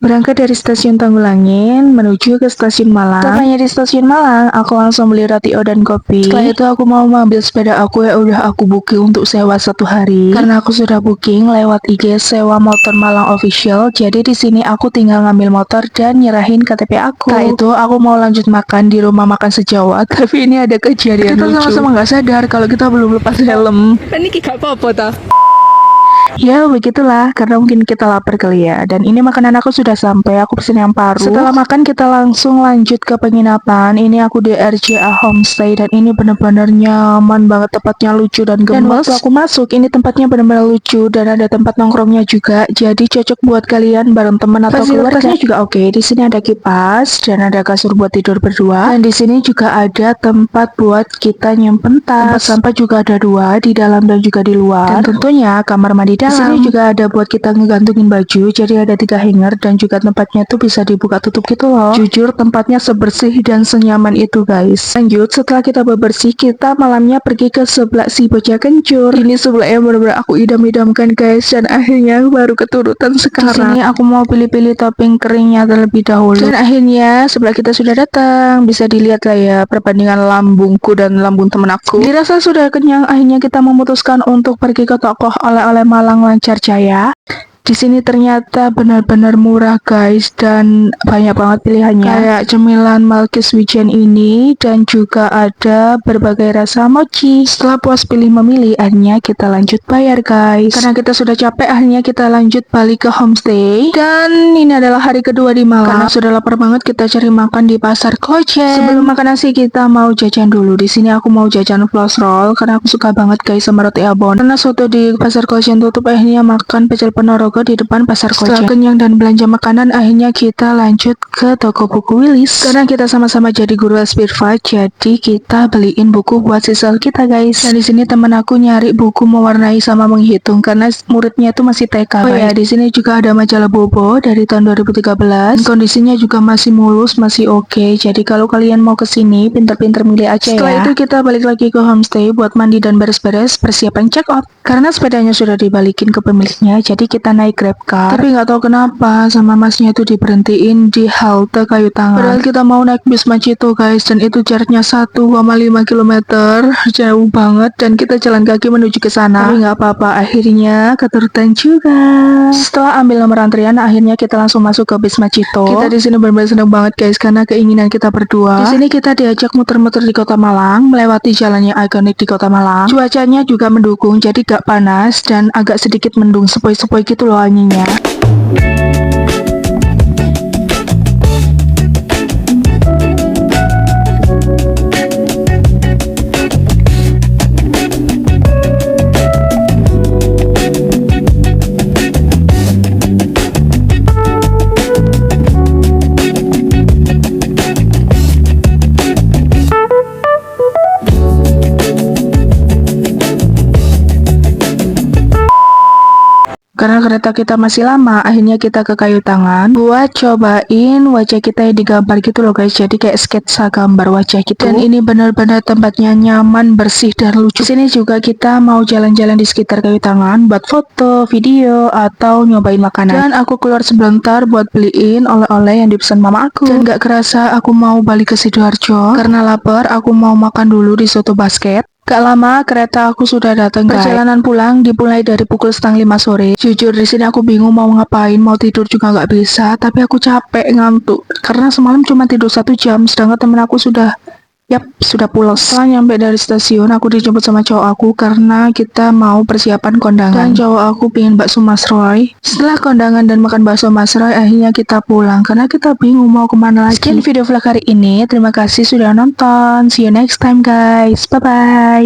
Berangkat dari stasiun Tanggulangin menuju ke stasiun Malang. Sampainya di stasiun Malang, aku langsung beli roti dan kopi. Setelah itu aku mau mengambil sepeda aku yang udah aku booking untuk sewa 1 hari. Karena aku sudah booking lewat IG sewa motor Malang official. Jadi di sini aku tinggal ngambil motor dan nyerahin KTP aku. Setelah itu aku mau lanjut makan di rumah makan sejawa. Tapi ini ada kejadian lucu. Kita sama-sama nggak sadar kalau kita belum lepas helm. Ini gak apa-apa tau. Ya begitulah, karena mungkin kita lapar kali ya. Dan ini makanan aku sudah sampai, aku pesen yang paru. Setelah makan kita langsung lanjut ke penginapan. Ini aku di RJA Homestay dan ini bener-bener nyaman banget, tempatnya lucu dan gemes. Dan waktu aku masuk, ini tempatnya bener-bener lucu dan ada tempat nongkrongnya juga. Jadi cocok buat kalian bareng teman atau keluarga. Fasilitasnya juga oke. Di sini ada kipas dan ada kasur buat tidur berdua. Dan di sini juga ada tempat buat kita nyimpen tas. Tempat sampah juga ada 2 di dalam dan juga di luar. Dan tentunya kamar mandi dalam. Di sini juga ada buat kita ngegantungin baju, jadi ada 3 hanger dan juga tempatnya tuh bisa dibuka tutup gitu loh. Jujur tempatnya sebersih dan senyaman itu guys. Lanjut, setelah kita bebersih, kita malamnya pergi ke sebelah si bocah kencur. Ini sebelah yang bener-bener aku idam-idamkan guys, dan akhirnya baru keturutan sekarang. Di sini aku mau pilih-pilih topping keringnya terlebih dahulu. Dan akhirnya sebelah kita sudah datang. Bisa dilihat lah ya perbandingan lambungku dan lambung temen aku. Dirasa sudah kenyang, akhirnya kita memutuskan untuk pergi ke toko oleh-oleh Malang Lancar Jaya. Di sini ternyata benar-benar murah guys dan banyak banget pilihannya. Kayak cemilan Malkis Wijen ini dan juga ada berbagai rasa mochi. Setelah puas pilih memilih, akhirnya kita lanjut bayar guys. Karena kita sudah capek, akhirnya kita lanjut balik ke homestay. Dan ini adalah hari kedua di Malang. Karena sudah lapar banget, kita cari makan di Pasar Klojen. Sebelum makan nasi kita mau jajan dulu. Di sini aku mau jajan floss roll karena aku suka banget guys sama roti abon. Karena soto di Pasar Klojen tutup, akhirnya makan pecel Ponorogo di depan Pasar Klojen. Setelah kenyang dan belanja makanan, akhirnya kita lanjut ke toko buku Willis. Karena kita sama-sama jadi guru Aspirva, jadi kita beliin buku buat siswa kita guys. Dan di sini temen aku nyari buku mewarnai sama menghitung karena muridnya itu masih TK. Oh ya, di sini juga ada majalah Bobo dari tahun 2013. Kondisinya juga masih mulus, masih oke. Jadi kalau kalian mau kesini, pinter-pinter milih aja ya. Setelah itu kita balik lagi ke homestay buat mandi dan beres-beres, persiapan check out. Karena sepedanya sudah dibalikin ke pemiliknya, jadi kita naik Grab car. Tapi nggak tahu kenapa sama masnya itu diberhentiin di halte Kayu Tangan. Padahal kita mau naik bis Macito guys, dan itu jaraknya 1,5 km, jauh banget, dan kita jalan kaki menuju ke sana. Tapi nggak apa-apa, akhirnya keturutan juga. Setelah ambil nomor antrian, akhirnya kita langsung masuk ke bis Macito. Kita di sini benar-benar seneng banget guys, karena keinginan kita berdua. Di sini kita diajak muter-muter di Kota Malang, melewati jalan yang ikonik di Kota Malang. Cuacanya juga mendukung, jadi gak panas dan agak sedikit mendung, sepoi-sepoi gitu loh anginnya. Karena kereta kita masih lama, akhirnya kita ke Kayu Tangan buat cobain wajah kita yang digambar gitu loh guys. Jadi kayak sketsa gambar wajah gitu. Dan ini benar-benar tempatnya nyaman, bersih dan lucu. Di sini juga kita mau jalan-jalan di sekitar Kayu Tangan buat foto, video, atau nyobain makanan. Dan aku keluar sebentar buat beliin oleh-oleh yang dipesan mama aku. Dan gak kerasa aku mau balik ke Sidoarjo. Karena lapar, aku mau makan dulu di Soto Basket. Gak lama kereta aku sudah datang guys. Perjalanan pulang dimulai dari pukul 4:30 sore. Jujur di sini aku bingung mau ngapain, mau tidur juga nggak bisa. Tapi aku capek, ngantuk karena semalam cuma tidur 1 jam. Sedangkan temen aku sudah pulang. Setelah nyampe dari stasiun, aku dijemput sama cowok aku karena kita mau persiapan kondangan. Dan cowok aku pengen bakso Mas Roy. Setelah kondangan dan makan bakso Mas Roy, akhirnya kita pulang karena kita bingung mau kemana lagi. Sekian video vlog hari ini. Terima kasih sudah nonton. See you next time guys. Bye bye.